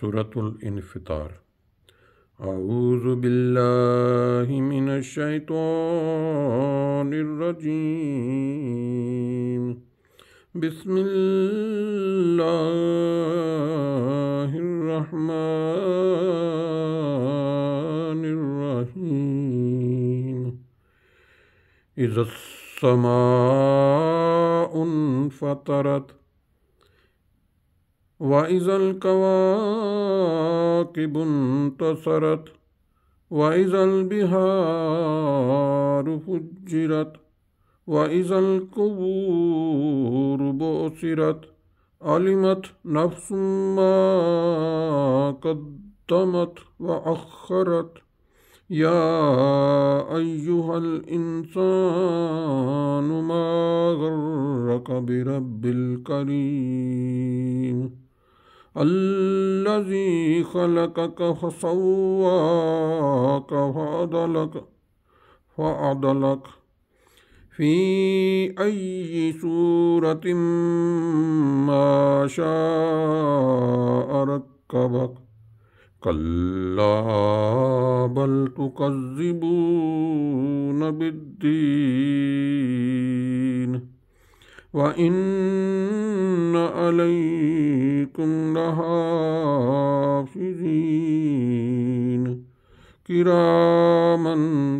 سورة الانفطار۔ اعوذ باللہ من الشیطان الرجیم، بسم اللہ الرحمن الرحیم۔ اذا السماء انفطرت وَإِذَا الْكَوَاكِبُ انتَثَرَتْ وَإِذَا الْبِحَارُ فُجِّرَتْ وَإِذَا الْقُبُورُ بُعْثِرَتْ عَلِمَتْ نَفْسٌ مَّا قَدَّمَتْ وَأَخَّرَتْ يَا أَيُّهَا الْإِنسَانُ مَا غَرَّكَ بِرَبِّ الْكَرِيمِ الذي خلقك فسواك فعدلك في أي صورة ما شاء ركبك كلا بل تكذبون بالدين وَإِنَّ عَلَيْكُمْ لَحَافِظِينَ كِرَامًا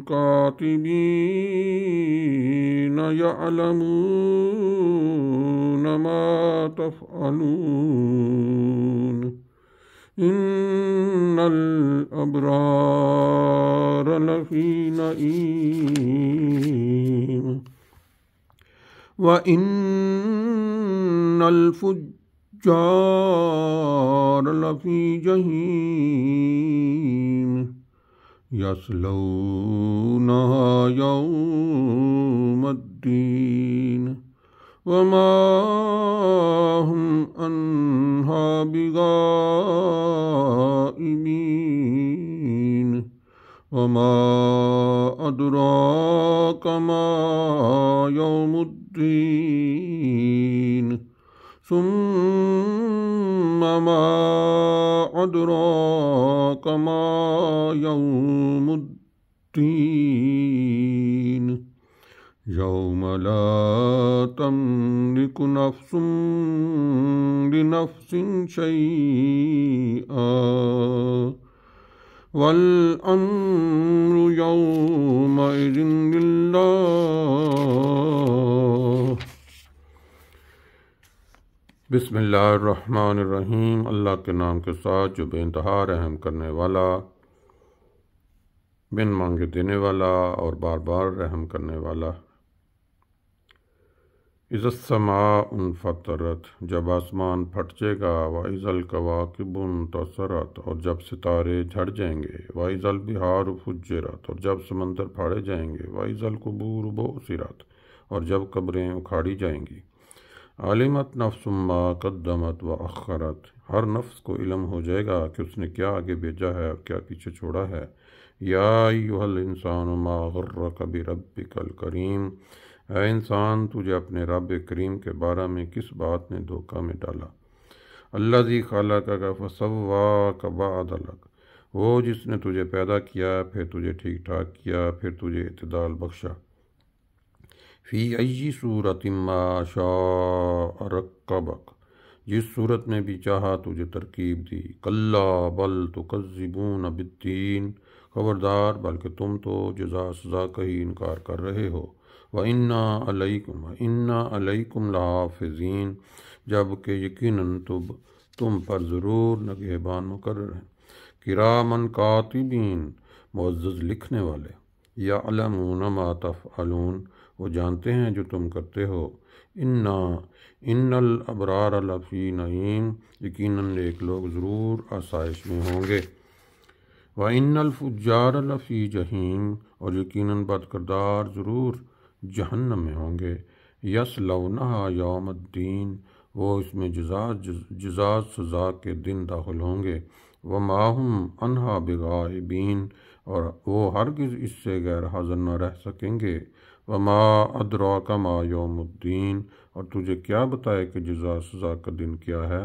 كَاتِبِينَ يَعْلَمُونَ مَا تَفْعَلُونَ إِنَّ الْأَبْرَارَ لَفِي نَعِيمٍ وَإِنَّ الْفُجَّارَ لَفِي جَحِيمٍ يَصْلَوْنَهَا يَوْمَ الدِّينِ وَمَا هُمْ عَنْهَا بِغَائِبِينَ وَمَا أَدْرَاكَ مَا يَوْمُ الدِّينِ ثُمَّ مَا أَدْرَاكَ مَا يَوْمُ الدِّينِ يَوْمَ لَا تَمْلِكُ نَفْسٌ لِنَفْسٍ شَيْئًا وَالْأَمْرُ يَوْمَئِذٍ لِلَّهِ۔ بسم اللہ الرحمن الرحیم، اللہ کے نام کے ساتھ جو بے انتہا رحم کرنے والا، بن مانگے دینے والا اور بار بار رحم کرنے والا۔ اذا السماء انفطرت، جب آسمان پھٹ جائے گا، وَإِذَا الْكَوَاكِبُ انتَثَرَتْ، اور جب ستارے جھڑ جائیں گے، وَإِذَا الْبِحَارُ فُجِّرَتْ، اور جب سمندر پھاڑے جائیں گے، وَإِذَا الْقُبُورُ بُعْثِرَتْ، اور جب قبریں اکھاڑی جائیں گی۔ عَلِمَتْ نَفْسٌ مَّا قَدَّمَتْ وَأَخَّرَتْ، ہر نفس کو علم ہو جائے گا کہ اس نے کیا آگے بھیجا ہے اور کیا پیچھے چھوڑا ہے۔ یا ایھا الانسان ما غرک بربک الکریم، اے انسان، تجھے اپنے رب کریم کے بارے میں کس بات نے دھوکہ میں ڈالا۔ الذی خلقک فسواک فعدلک، وہ جس نے تجھے پیدا کیا پھر تجھے ٹھیک ٹھاک کیا پھر تجھے اعتدال بخشا۔ فی ای صورت ما شاء رکبک، جس صورت میں بھی چاہا تجھے ترکیب دی۔ کلا بل تکذبون بالدین، خبردار بلکہ تم تو جزا سزا کا ہی انکار کر رہے ہو۔ وَإِنَّا عَلَيْكُمْ لَحَافِظِينَ، جبکہ یقیناً تم پر ضرور نگہبان مقرر ہیں۔ کرامن کاتبین، معزز لکھنے والے۔ یعلمون ما تفعلون، وہ جانتے ہیں جو تم کرتے ہو۔ ان الابرار لفی نعیم، یقیناً نیک لوگ ضرور آسائش میں ہوں گے۔ وَإِنَّ الْفُجَّارَ لَفِي جَحِيمٍ، اور یقیناً بدکردار ضرور جہنم میں ہوں گے۔ یصلونہا یوم الدین، وہ اس میں جزا سزا کے دن داخل ہوں گے۔ وما ہم عنہا بغائبین، اور وہ ہرگز اس سے غیر حاضر نہ رہ سکیں گے۔ وما ادراک ما یوم الدین، اور تجھے کیا بتائے کہ جزا سزا کا دن کیا ہے۔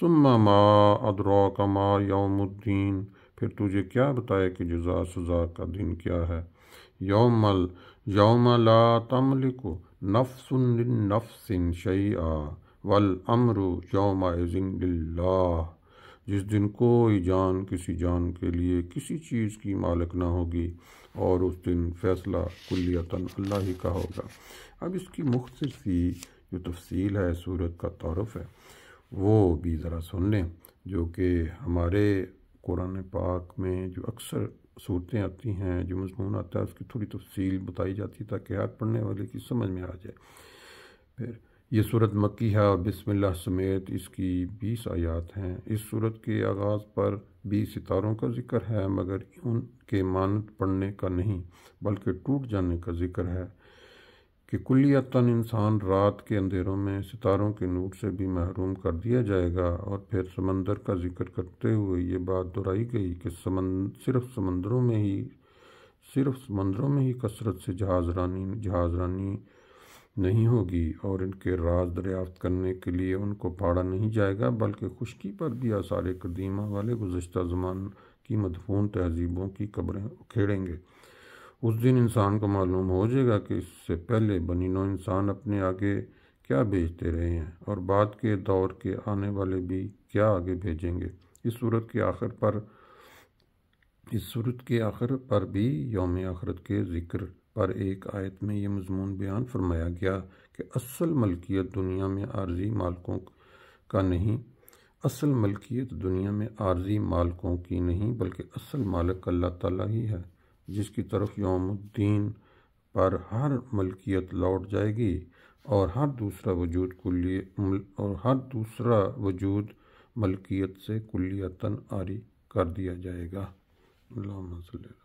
ثم ما ادراک ما یوم الدین، پھر تجھے کیا بتائے کہ جزا سزا کا دن کیا ہے۔ یوم لا تملک نفس لنفس شیئا والامر یومئذ للہ، جس دن کوئی جان کسی جان کے لیے کسی چیز کی مالک نہ ہوگی، اور اس دن فیصلہ کلیتاً اللہ ہی کا ہوگا۔ اب اس کی مختصر سی جو تفصیل ہے، صورت کا تعارف ہے، وہ بھی ذرا سن لیں، جو کہ ہمارے قرآن پاک میں جو اکثر صورتیں آتی ہیں، جو مضمون آتا ہے، اس کی تھوڑی تفصیل بتائی جاتی ہے تاکہ ہر پڑھنے والے کی سمجھ میں آ جائے۔ پھر یہ صورت مکی ہے اور بسم اللہ سمیت اس کی 20 آیات ہیں۔ اس صورت کے آغاز پر 20 ستاروں کا ذکر ہے، مگر ان کے مانند پڑھنے کا نہیں بلکہ ٹوٹ جانے کا ذکر ہے کہ کلیتاً انسان رات کے اندھیروں میں ستاروں کے نور سے بھی محروم کر دیا جائے گا۔ اور پھر سمندر کا ذکر کرتے ہوئے یہ بات دہرائی گئی کہ صرف سمندروں میں ہی کثرت سے جہاز رانی نہیں ہوگی، اور ان کے راز دریافت کرنے کے لیے ان کو پھاڑا نہیں جائے گا، بلکہ خشکی پر بھی آثار قدیمہ والے گزشتہ زمان کی مدفون تہذیبوں کی قبریں اکھیڑیں گے۔ اس دن انسان کو معلوم ہو جائے گا کہ اس سے پہلے بنی نوع انسان اپنے آگے کیا بھیجتے رہے ہیں، اور بعد کے دور کے آنے والے بھی کیا آگے بھیجیں گے۔ اس صورت کے آخر پر بھی یوم آخرت کے ذکر پر ایک آیت میں یہ مضمون بیان فرمایا گیا کہ اصل ملکیت دنیا میں عارضی مالکوں کا نہیں، اصل ملکیت دنیا میں عارضی مالکوں کی نہیں بلکہ اصل مالک اللہ تعالیٰ ہی ہے، جس کی طرف یوم الدین پر ہر ملکیت لوٹ جائے گی، اور ہر دوسرا وجود ملکیت سے کلیتاً عاری کر دیا جائے گا۔ اللہم صلی اللہ